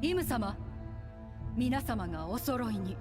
イム様、皆様がお揃いに。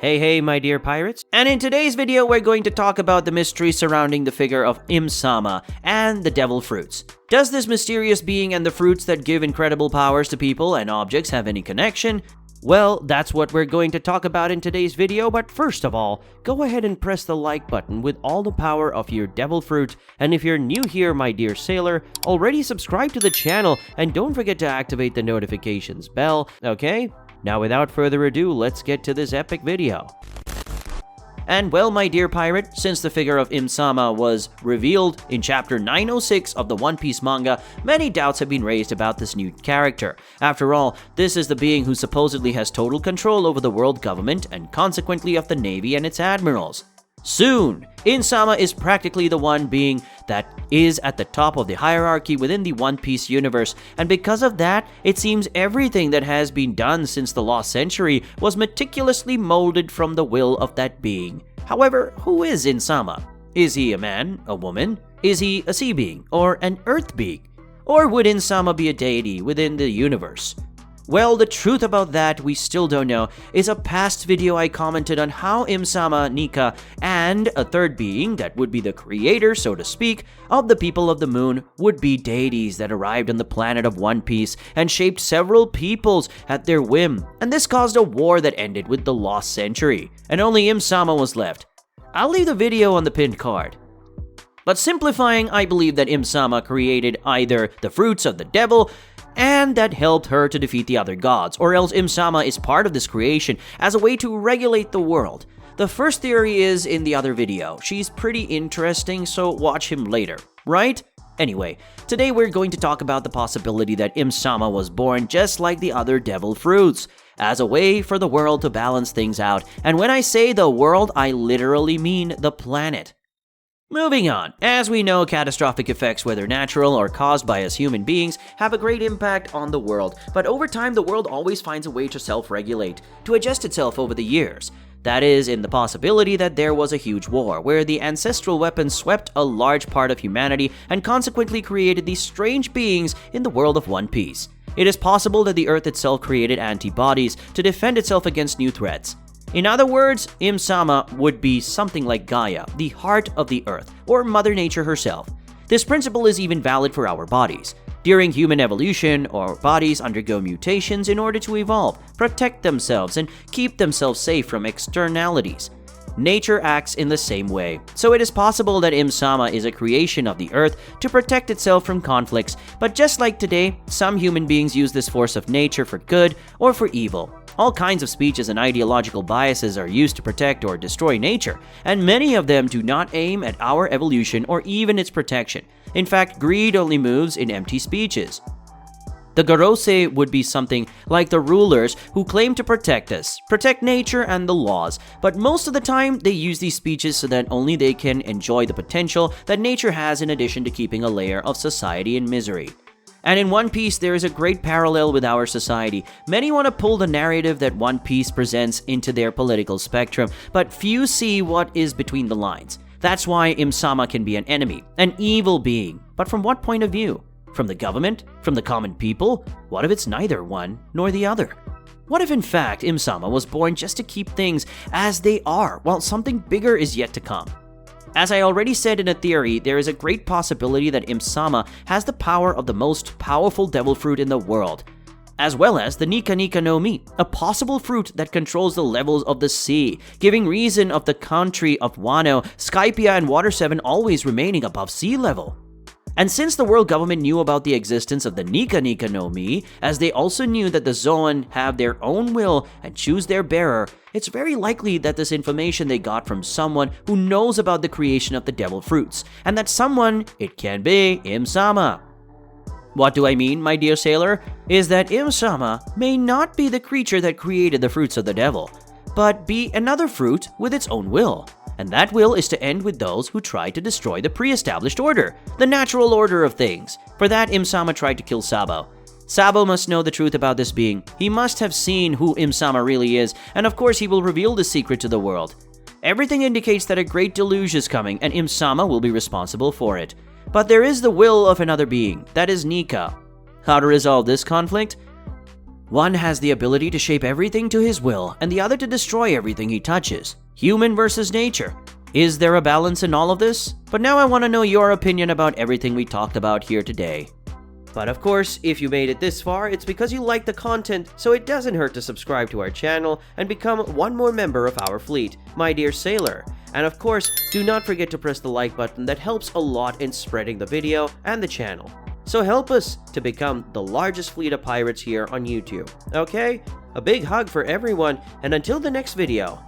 Hey, my dear pirates. And in today's video, we're going to talk about the mystery surrounding the figure of Im-sama and the devil fruits. Does this mysterious being and the fruits that give incredible powers to people and objects have any connection? Well, that's what we're going to talk about in today's video, but first of all, go ahead and press the like button with all the power of your devil fruit, and if you're new here, my dear sailor, already subscribe to the channel and don't forget to activate the notifications bell, okay? Now without further ado, let's get to this epic video. And well, my dear pirate, since the figure of Im-sama was revealed in chapter 906 of the One Piece manga, many doubts have been raised about this new character. After all, this is the being who supposedly has total control over the world government and consequently of the navy and its admirals. Soon, Im-sama is practically the one being that is at the top of the hierarchy within the One Piece universe, and because of that, it seems everything that has been done since the lost century was meticulously molded from the will of that being. However, who is Im-sama? Is he a man, a woman? Is he a sea being, or an earth being? Or would Im-sama be a deity within the universe? Well, the truth about that we still don't know. Is a past video I commented on how Im-sama, Nika, and a third being that would be the creator, so to speak, of the people of the moon would be deities that arrived on the planet of One Piece and shaped several peoples at their whim, and this caused a war that ended with the lost century, and only Im-sama was left. I'll leave the video on the pinned card. But simplifying, I believe that Im-sama created either the fruits of the devil and that helped her to defeat the other gods, or else Im-sama is part of this creation as a way to regulate the world. The first theory is in the other video. She's pretty interesting, so watch him later, right? Anyway, today we're going to talk about the possibility that Im-sama was born just like the other devil fruits, as a way for the world to balance things out. And when I say the world, I literally mean the planet. Moving on, as we know, catastrophic effects, whether natural or caused by us human beings, have a great impact on the world, but over time the world always finds a way to self-regulate, to adjust itself over the years. That is, in the possibility that there was a huge war, where the ancestral weapons swept a large part of humanity and consequently created these strange beings in the world of One Piece. It is possible that the Earth itself created antibodies to defend itself against new threats. In other words, Im-sama would be something like Gaia, the heart of the earth, or Mother Nature herself. This principle is even valid for our bodies. During human evolution, our bodies undergo mutations in order to evolve, protect themselves, and keep themselves safe from externalities. Nature acts in the same way, so it is possible that Im-sama is a creation of the earth to protect itself from conflicts, but just like today, some human beings use this force of nature for good or for evil. All kinds of speeches and ideological biases are used to protect or destroy nature, and many of them do not aim at our evolution or even its protection. In fact, greed only moves in empty speeches. The Gorosei would be something like the rulers who claim to protect us, protect nature and the laws, but most of the time they use these speeches so that only they can enjoy the potential that nature has in addition to keeping a layer of society in misery. And in One Piece, there is a great parallel with our society. Many want to pull the narrative that One Piece presents into their political spectrum, but few see what is between the lines. That's why Im-sama can be an enemy, an evil being. But from what point of view? From the government? From the common people? What if it's neither one nor the other? What if in fact Im-sama was born just to keep things as they are, while something bigger is yet to come? As I already said in a theory, there is a great possibility that Im-sama has the power of the most powerful devil fruit in the world, as well as the Nika Nika no Mi, a possible fruit that controls the levels of the sea, giving reason of the country of Wano, Skypia, and Water 7 always remaining above sea level. And since the world government knew about the existence of the Nika Nika no Mi, as they also knew that the Zoan have their own will and choose their bearer, it's very likely that this information they got from someone who knows about the creation of the devil fruits, and that someone, it can be Im-sama. What do I mean, my dear sailor? Is that Im-sama may not be the creature that created the fruits of the devil, but be another fruit with its own will. And that will is to end with those who try to destroy the pre-established order, the natural order of things. For that, Im-sama tried to kill Sabo. Sabo must know the truth about this being. He must have seen who Im-sama really is, and of course he will reveal the secret to the world. Everything indicates that a great deluge is coming, and Im-sama will be responsible for it. But there is the will of another being, that is Nika. How to resolve this conflict? One has the ability to shape everything to his will, and the other to destroy everything he touches. Human versus nature. Is there a balance in all of this? But now I want to know your opinion about everything we talked about here today. But of course, if you made it this far, it's because you like the content, so it doesn't hurt to subscribe to our channel and become one more member of our fleet, my dear sailor. And of course, do not forget to press the like button. That helps a lot in spreading the video and the channel. So help us to become the largest fleet of pirates here on YouTube. Okay? A big hug for everyone, and until the next video.